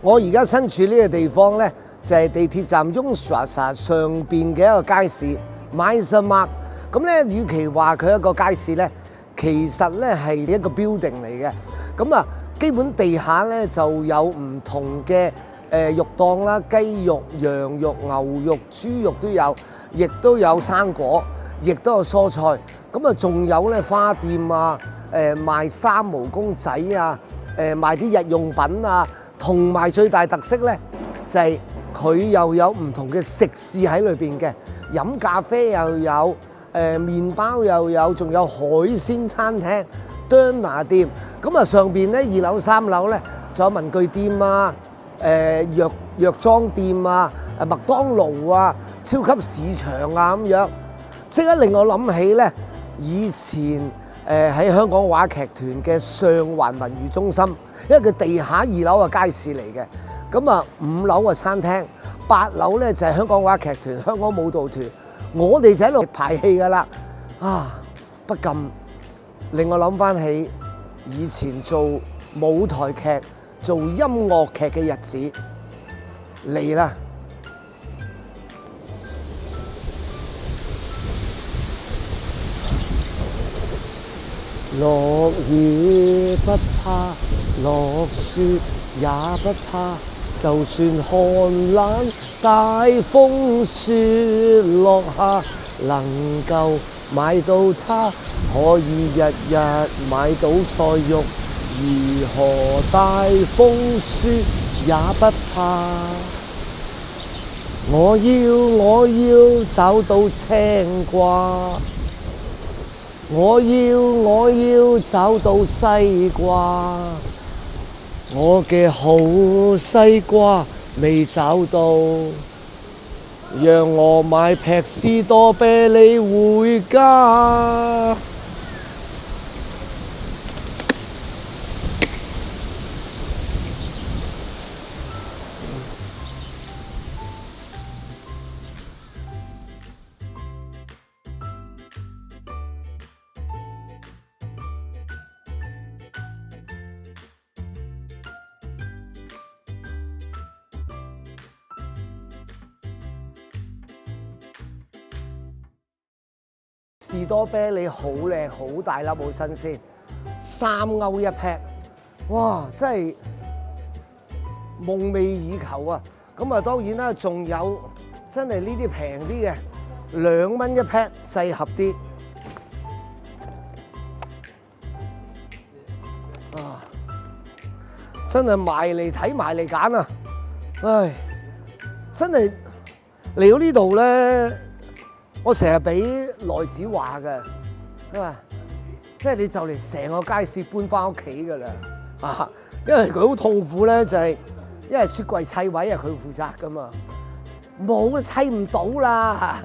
我而家身處呢個地方咧，就係地鐵站 Jungstraße 上邊嘅一個街市 Meistermarkt。咁咧，與其話佢一個街市咧，其實咧係一個 building 嚟嘅。咁啊，基本地下咧就有唔同嘅肉檔啦，雞肉、羊肉、牛肉、豬肉都有，亦都有生果，亦都有蔬菜。咁啊，仲有咧花店啊，賣衫毛公仔啊，賣啲日用品啊。同埋最大特色咧，就係佢又有唔同嘅食肆喺裏邊嘅，飲咖啡又有，麵包又有，仲有海鮮餐廳、Döner店。咁啊，上邊咧2樓、3樓咧，仲有文具店啊、藥妝店啊、麥當勞啊、超級市場啊咁樣，即刻令我諗起咧以前喺香港話劇團嘅上環文娛中心。因為佢地下2樓係街市嚟嘅，咁啊5樓係餐廳，8樓咧就係香港話劇團、香港舞蹈團，我哋就喺度排戲噶啦。啊，不禁令我諗翻起以前做舞台劇、做音樂劇嘅日子嚟啦。落雨不怕，落雪也不怕，就算寒冷大風雪落下，能夠買到它，可以日日買到菜肉，如何大風雪也不怕。我要找到青瓜。我要找到西瓜，我嘅好西瓜未找到，讓我買劈士多啤梨回家。士多啤梨好靚，好大粒，好新鮮，3歐1 pack， 哇！真係夢寐以求啊！咁啊，當然啦，仲有真係呢啲平啲嘅，2蚊1 pack， 細盒啲。啊！真係埋嚟睇，埋嚟揀啊！唉，真係嚟到呢度咧。我成日俾內子話嘅，佢話即係你就嚟成個街市搬翻屋企㗎啦，啊！因為佢好痛苦咧，就係因為雪櫃砌位係佢負責㗎嘛，冇砌唔到啦，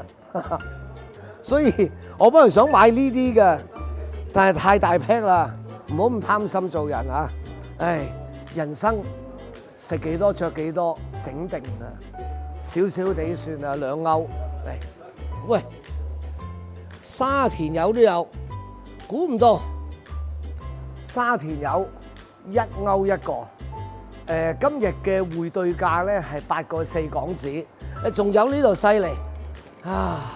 所以我本來想買呢啲嘅，但係太大 pack 啦，唔好咁貪心做人啊！唉，人生食幾多着幾多，整定啦，少少地算啦，2歐嚟。喂，沙田柚都有，估唔到沙田柚1歐1個。今日嘅匯兌價咧係8個4港紙。仲有呢度犀利啊！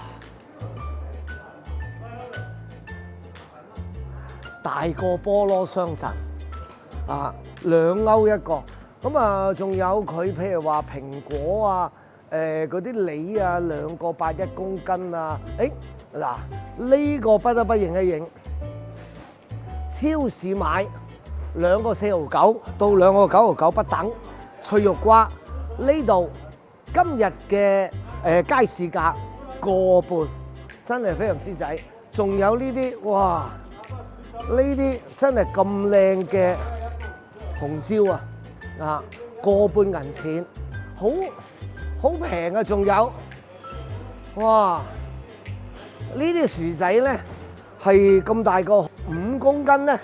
大個菠蘿雙層啊，2歐1個。咁啊，仲有佢譬如話蘋果啊。嗰啲梨啊，2個8 1公斤啊！嗱，呢個不得不認一認，超市買2個4毫9到2個9毫9不等，脆肉瓜呢度今日嘅街市價1個半，真係非常之抵。仲有呢啲哇，呢啲真係咁靚嘅紅椒啊，1個半銀錢，好平啊！仲有，哇！呢啲薯仔咧係咁大個5公斤咧，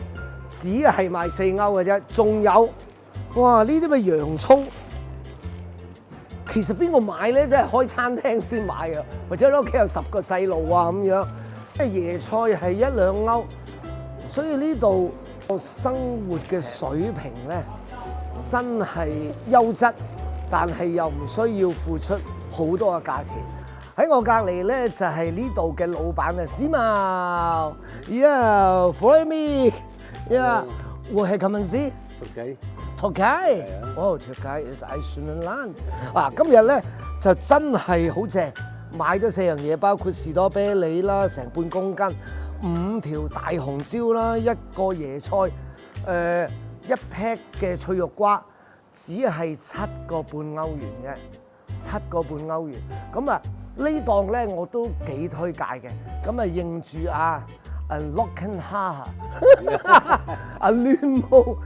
只係賣4歐嘅啫。仲有，哇！呢啲咪洋葱，其實邊個買咧？真係開餐廳先買啊，或者你屋企有10個細路啊咁樣。椰菜係1、2歐，所以呢度生活嘅水平咧真係優質，但係又唔需要付出好多嘅價錢。喺我隔離咧就係呢度嘅老闆啊，史茂 ，Yeah，follow me，Yeah，我係咁樣先。Tokai，哦 ，Tokai is Iceland land。今日咧就真係好正，買咗4樣嘢，包括士多啤梨啦，成半公斤，5條大紅燒啦，一個椰菜，一 pack 嘅脆肉瓜，只係7個半歐元嘅，7個半歐元。咁啊〜呢檔咧我都幾推介嘅，咁啊認住Locken Ha 亂舞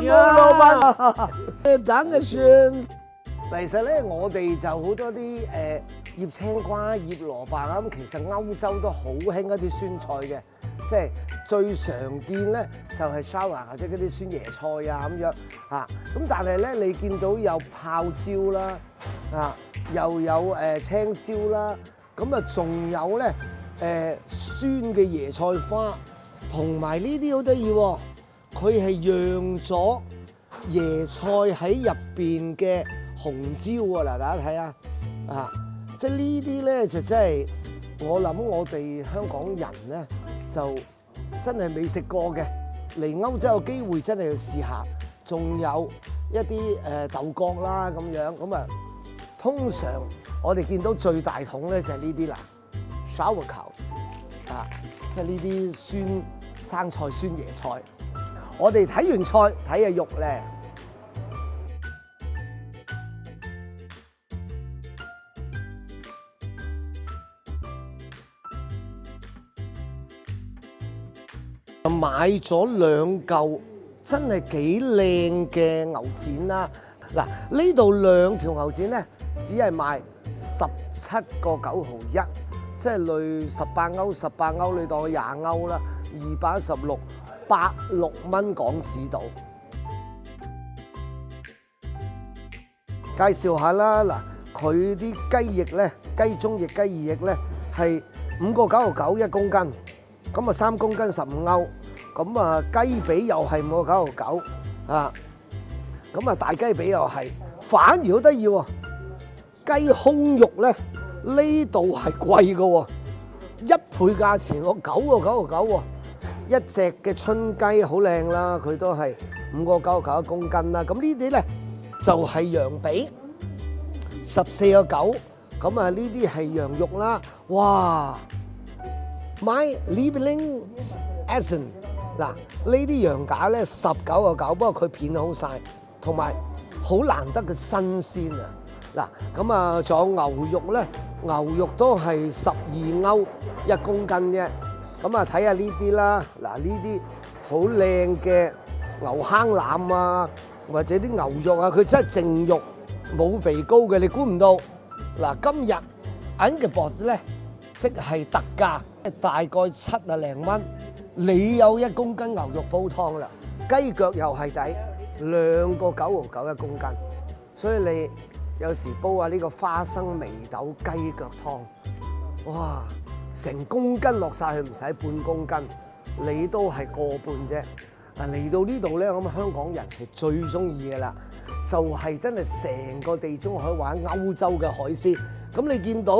老闆，等嘅算。其實咧我哋就好多啲醃青瓜、醃蘿蔔啦，咁其實歐洲都好興一啲酸菜嘅，即係最常見咧就係 Sauer 或者嗰啲酸椰菜啊咁樣啊，咁但係咧你見到有泡椒啦啊。又有青椒啦，咁啊仲有咧酸嘅椰菜花，同埋呢啲好得意喎，佢係釀咗椰菜喺入邊嘅紅椒啊！嗱，大家睇下啊，即係呢啲咧就真係我諗我哋香港人咧就真係未食過嘅，嚟歐洲有機會真係要試下。仲有一啲豆角啦咁樣，咁啊〜通常我哋見到最大桶咧就係呢啲啦 ，Sauerkraut 啊，即係呢啲酸生菜、酸椰菜。我哋睇完菜，睇下肉咧。買咗2嚿真係幾靚嘅牛展啦。嗱，呢度2條牛展咧。只係賣17個9毫1，即係類18歐，你當佢20歐啦，216，106蚊港紙度。介紹下啦，嗱，佢啲雞翼咧，雞中翼、雞耳翼咧係5個9毫9一公斤，咁啊3公斤15歐，咁啊雞髀又係5個9毫9啊，咁啊大雞髀又係，反而好得意喎。雞胸肉咧呢度係貴嘅喎，1倍價錢喎，9個9毫9喎。一隻嘅春雞好靚啦，佢都係5個9毫9一公斤啦。咁呢啲咧就係羊髀，14個9。咁啊呢啲係羊肉啦。哇 ！My Lieblingsessen 嗱，呢啲羊架咧19個9，不過佢片好晒，同埋好難得嘅新鮮啊！嗱，咁啊，仲有牛肉咧，牛肉都係12歐一公斤啫。咁啊，睇下呢啲啦，嗱呢啲好靚嘅牛坑腩啊，或者啲牛肉啊，佢真係淨肉冇肥膏嘅，你估唔到。嗱，今日 Angebot 咧，即係特價，大概70零蚊，你有1公斤牛肉煲湯啦。雞腳又係抵，2個9毫9一公斤，所以你有時煲下呢個花生眉豆雞腳湯，哇！成公斤落晒去唔使半公斤，你都係個半啫。嚟到呢度咧，咁香港人係最中意嘅啦，就係真係成個地中海玩歐洲嘅海鮮。咁你見到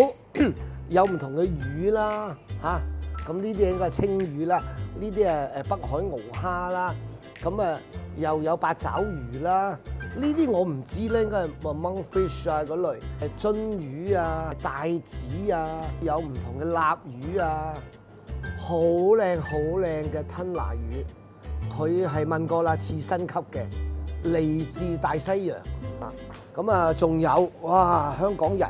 有唔同嘅魚啦，嚇，咁呢啲應該係青魚啦，呢啲係北海鰲蝦啦，咁啊又有八爪魚啦。呢啲我唔知咧，應該係 monkfish 啊嗰類，鱒魚啊、帶子啊，有唔同嘅臘魚啊，好靚好靚嘅吞拿魚，佢係問過啦，刺身級嘅，嚟自大西洋啊。咁啊，仲有哇，香港人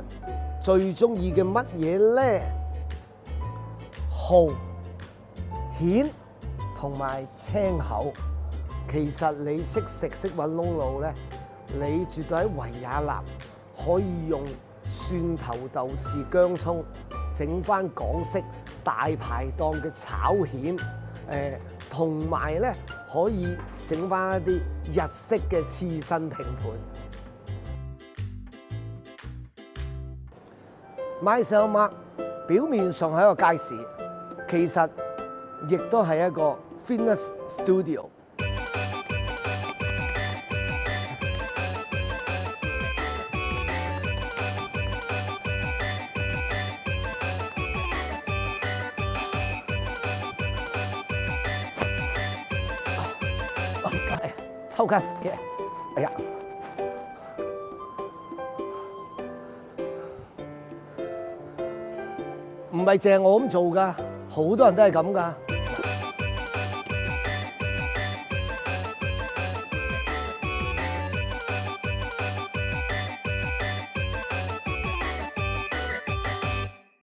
最中意嘅乜嘢咧？蠔、蜆同埋青口。其實你識食識揾窿路咧，你絕對喺維也納可以用蒜頭豆豉薑葱整翻港式大排檔嘅炒蜆，同埋咧可以整翻一啲日式嘅刺身拼盤。MySalMarkt表面上係一個街市，其實亦都係一個 fitness studio。抽筋嘅，哎呀！唔係淨係我咁做㗎，好多人都係咁㗎。